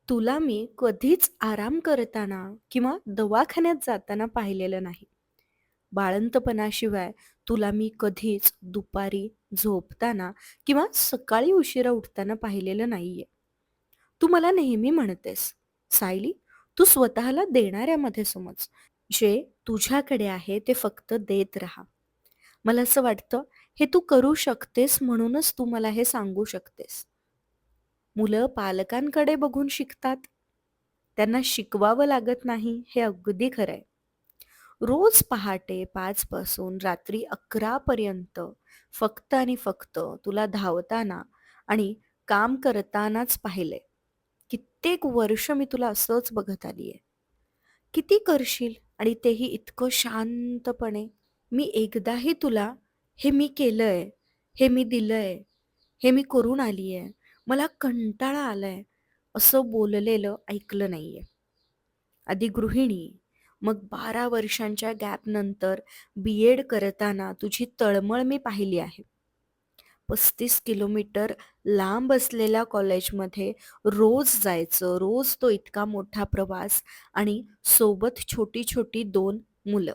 तुला मी कधीच आराम करताना किंवा दवाखान्यात जाताना पाहिलेलं नाही. बाळंतपणाशिवाय तुला मी कधीच दुपारी झोपताना किंवा सकाळी उशिरा उठताना पाहिलेलं नाहीये. तू मला नेहमी म्हणतेस, "सायली, तू स्वतःला देणाऱ्यामध्ये समज. जे तुझ्याकडे आहे ते फक्त देत राहा." मला असं वाटतं, हे तू करू शकतेस म्हणूनच तू मला हे सांगू शकतेस. मुलं पालकांकडे बघून शिकतात. त्यांना शिकवावं लागत नाही, हे अगदी खरं आहे. रोज पहाटे 5 पासून रात्री 11 पर्यंत फक्त आणि फक्त तुला धावताना आणि काम करतानाच पाहिलंय. कित्येक वर्ष मी तुला असंच बघत आलीये. किती करशील आणि तेही इतकं शांतपणे. मी एकदाही तुला हे मी केलंय, हे मी दिलंय, हे मी करून आलीये, मला कंटाळा आलाय, असं बोललेलं ऐकलं नाहीये. आधी गृहिणी, मग 12 वर्षांच्या गॅपनंतर बी-एड करताना तुझी तळमळ मी पाहिली आहे. 35 किलोमीटर लांब असलेल्या कॉलेजमध्ये रोज जायचं, रोज तो इतका मोठा प्रवास आणि सोबत छोटी-छोटी 2 मुलं.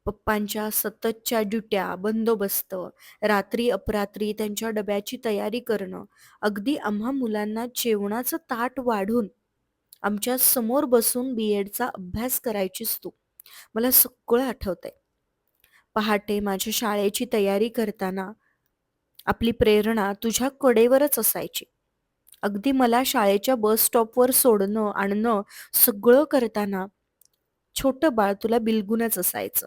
पप्पांच्या सततच्या ड्युट्या, बंदोबस्त, रात्री अपरात्री त्यांच्या डब्याची तयारी करणं, अगदी आम्हा मुलांना जेवणाचं ताट वाढून आमच्या समोर बसून बी-एडचा अभ्यास करायचीस तू. मला सगळं आठवतंय. पहाटे माझ्या शाळेची तयारी करताना आपली प्रेरणा तुझ्या कडेवरच असायची. अगदी मला शाळेच्या बस स्टॉपवर सोडणं, आणणं सगळं करताना छोटं बाळ तुला बिलगूनच असायचं.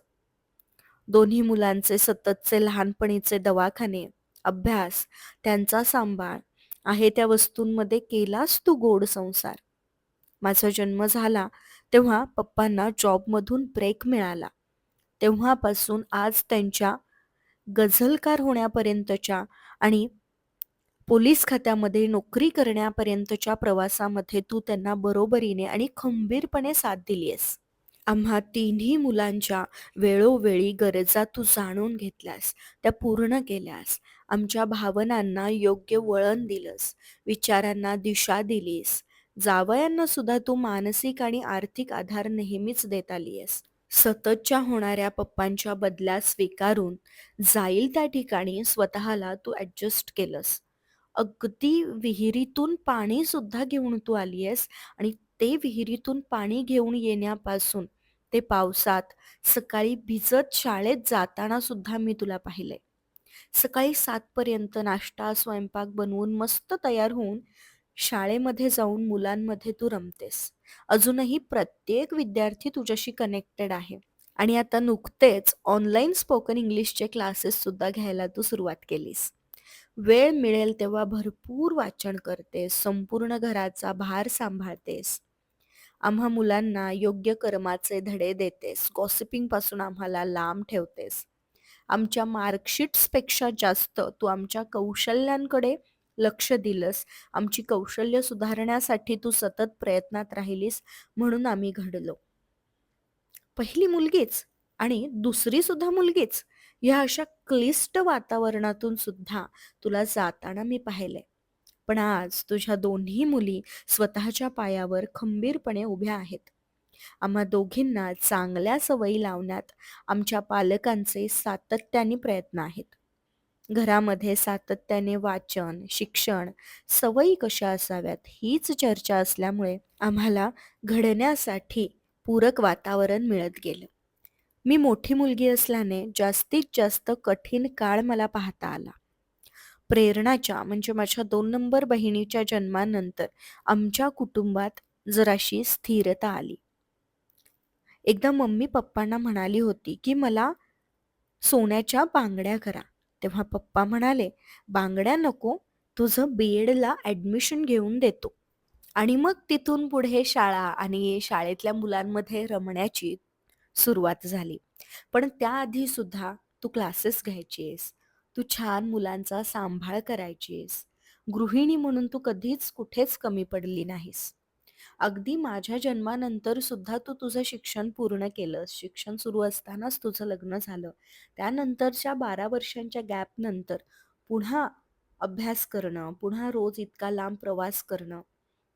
दोन्ही मुलांचे सततचे लहानपणीचे दवाखाने, अभ्यास, त्यांचा सांभाळ आहे त्या वस्तूंमध्ये केलास तू गोड संसार. माझा जन्म झाला तेव्हा पप्पांना जॉबमधून ब्रेक मिळाला. तेव्हापासून आज त्यांच्या गझलकार होण्यापर्यंतच्या आणि पोलीस खात्यामध्ये नोकरी करण्यापर्यंतच्या प्रवासामध्ये तू त्यांना बरोबरीने आणि खंबीरपणे साथ दिलीयेस. आम्हा तिन्ही मुलांच्या वेळोवेळी गरजा तू जाणून घेतल्यास, त्या पूर्ण केल्यास. आमच्या भावनांना योग्य वळण दिलंस, विचारांना दिशा दिलीस. जावयांना सुद्धा तू मानसिक आणि आर्थिक आधार नेहमीच देत आलीयेस. सततच्या होणाऱ्या पप्पांच्या बदल्या स्वीकारून जाईल त्या ठिकाणी स्वतःला तू ॲडजस्ट केलंस. अगदी विहिरीतून पाणी सुद्धा घेऊन तू आलीयेस आणि ते विहिरीतून पाणी घेऊन येण्यापासून ते पावसात सकाळी भिजत शाळेत जाताना सुद्धा मी तुला पाहिलंय. सकाळी 7 पर्यंत नाश्ता, स्वयंपाक बनवून मस्त तयार होऊन शाळेमध्ये जाऊन मुलांमध्ये तू रमतेस. अजूनही प्रत्येक विद्यार्थी तुझ्याशी कनेक्टेड आहे. आणि आता नुकतेच ऑनलाईन स्पोकन इंग्लिशचे क्लासेस सुद्धा घ्यायला तू सुरुवात केलीस. वेळ मिळेल तेव्हा भरपूर वाचन करतेस, संपूर्ण घराचा भार सांभाळतेस. आम्हा मुलांना योग्य कर्माचे धडे देतेस, गॉसिपिंगपासून आम्हाला लांब ठेवतेस. आमच्या मार्कशीट्सपेक्षा जास्त तू आमच्या कौशल्यांकडे लक्ष दिलंस. आमची कौशल्य सुधारण्यासाठी तू सतत प्रयत्नात राहिलीस म्हणून आम्ही घडलो. पहिली मुलगीच आणि दुसरी सुद्धा मुलगीच. ह्या अशा क्लिष्ट वातावरणातून सुद्धा तुला जाताना मी पाहिलंय. पण आज तुझ्या दोन्ही मुली स्वतःच्या पायावर खंबीरपणे उभ्या आहेत. आम्हा दोघींना चांगल्या सवयी लावण्यात आमच्या पालकांचे सातत्याने प्रयत्न आहेत. घरामध्ये सातत्याने वाचन, शिक्षण, सवयी कशा असाव्यात हीच चर्चा असल्यामुळे आम्हाला घडण्यासाठी पूरक वातावरण मिळत गेलं. मी मोठी मुलगी असल्याने जास्तीत जास्त कठीण काळ मला पाहता आला. प्रेरणाच्या म्हणजे माझ्या 2 नंबर बहिणीच्या जन्मानंतर आमच्या कुटुंबात जराशी स्थिरता आली. एकदा मम्मी पप्पांना म्हणाली होती, की मला सोन्याच्या बांगड्या करा. तेव्हा पप्पा म्हणाले, "बांगड्या नको, तुझं बी-एडला ॲडमिशन घेऊन देतो." आणि मग तिथून पुढे शाळा आणि शाळेतल्या मुलांमध्ये रमण्याची सुरुवात झाली. पण त्याआधी सुद्धा तू क्लासेस घ्यायचीस. तू छान मुलांचा सांभाळ करायचीस. गृहिणी म्हणून तू कधीच कुठेच कमी पडली नाहीस. अगदी माझ्या जन्मानंतर सुद्धा तू तुझं शिक्षण पूर्ण केलंस. शिक्षण सुरू असतानाच तुझं लग्न झालं. त्यानंतरच्या 12 वर्षांच्या गॅपनंतर पुन्हा अभ्यास करणं, पुन्हा रोज इतका लांब प्रवास करणं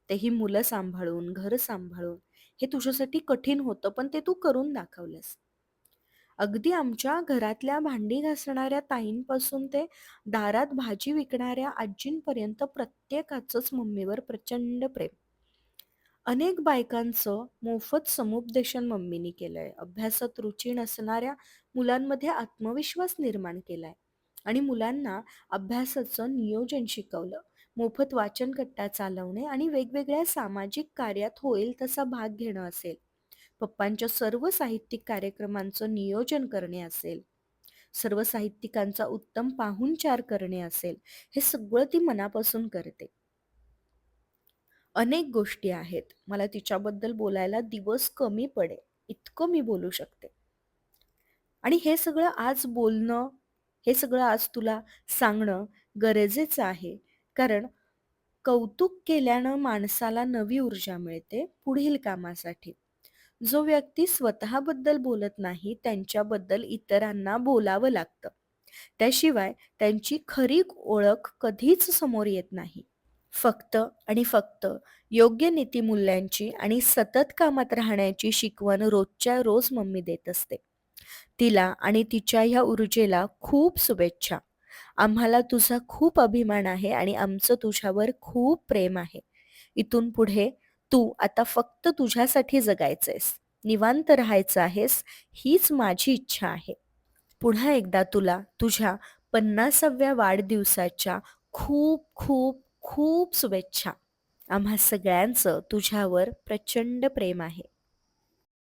तेही मुलं सांभाळून, घर सांभाळून. हे तुझ्यासाठी कठीण होतं, पण ते तू करून दाखवलंस. अगदी आमच्या घरातल्या भांडी घासणाऱ्या ताईंपासून ते दारात भाजी विकणाऱ्या आजींपर्यंत प्रत्येकाचंच मम्मीवर प्रचंड प्रेम. अनेक बायकांचं मोफत समुपदेशन मम्मीनी केलंय. अभ्यासात रुची नसणाऱ्या मुलांमध्ये आत्मविश्वास निर्माण केलाय आणि मुलांना अभ्यासाचं नियोजन शिकवलं. मोफत वाचनकट्टा चालवणे आणि वेगवेगळ्या सामाजिक कार्यात होईल तसा भाग घेणं असेल. पप्पांच्या सर्व साहित्यिक कार्यक्रमांचं नियोजन करणे असेल. सर्व साहित्यिकांचा उत्तम पाहुणचार करणे असेल. हे सगळं ती मनापासून करते. अनेक गोष्टी आहेत. मला तिच्याबद्दल बोलायला दिवस कमी पडेल, इतकं मी बोलू शकते. आणि हे सगळं आज बोलणं, हे सगळं आज तुला सांगणं गरजेचं आहे. कारण कौतुक केल्यानं माणसाला नवी ऊर्जा मिळते पुढील कामासाठी. जो व्यक्ती स्वतःबद्दल बोलत नाही, त्यांच्याबद्दल इतरांना बोलावं लागतं. त्याशिवाय त्यांची खरी ओळख कधीच समोर येत नाही. फक्त आणि फक्त योग्य नीतिमूल्यांची आणि सतत कामात राहण्याची शिकवण रोजच्या रोज मम्मी देत असते. तिला आणि तिच्या ह्या ऊर्जेला खूप शुभेच्छा. आम्हाला तुझा खूप अभिमान आहे आणि आमचं तुझ्यावर खूप प्रेम आहे. इथून पुढे तू आता फक्त तुझ्यासाठी जगायचंयस, निवांत राहायचं आहेस, हीच माझी इच्छा आहे. पुन्हा एकदा तुला तुझ्या 50व्या वाढदिवसाच्या खूप खूप खूप शुभेच्छा. आम्हा सगळ्यांचं तुझ्यावर प्रचंड प्रेम आहे.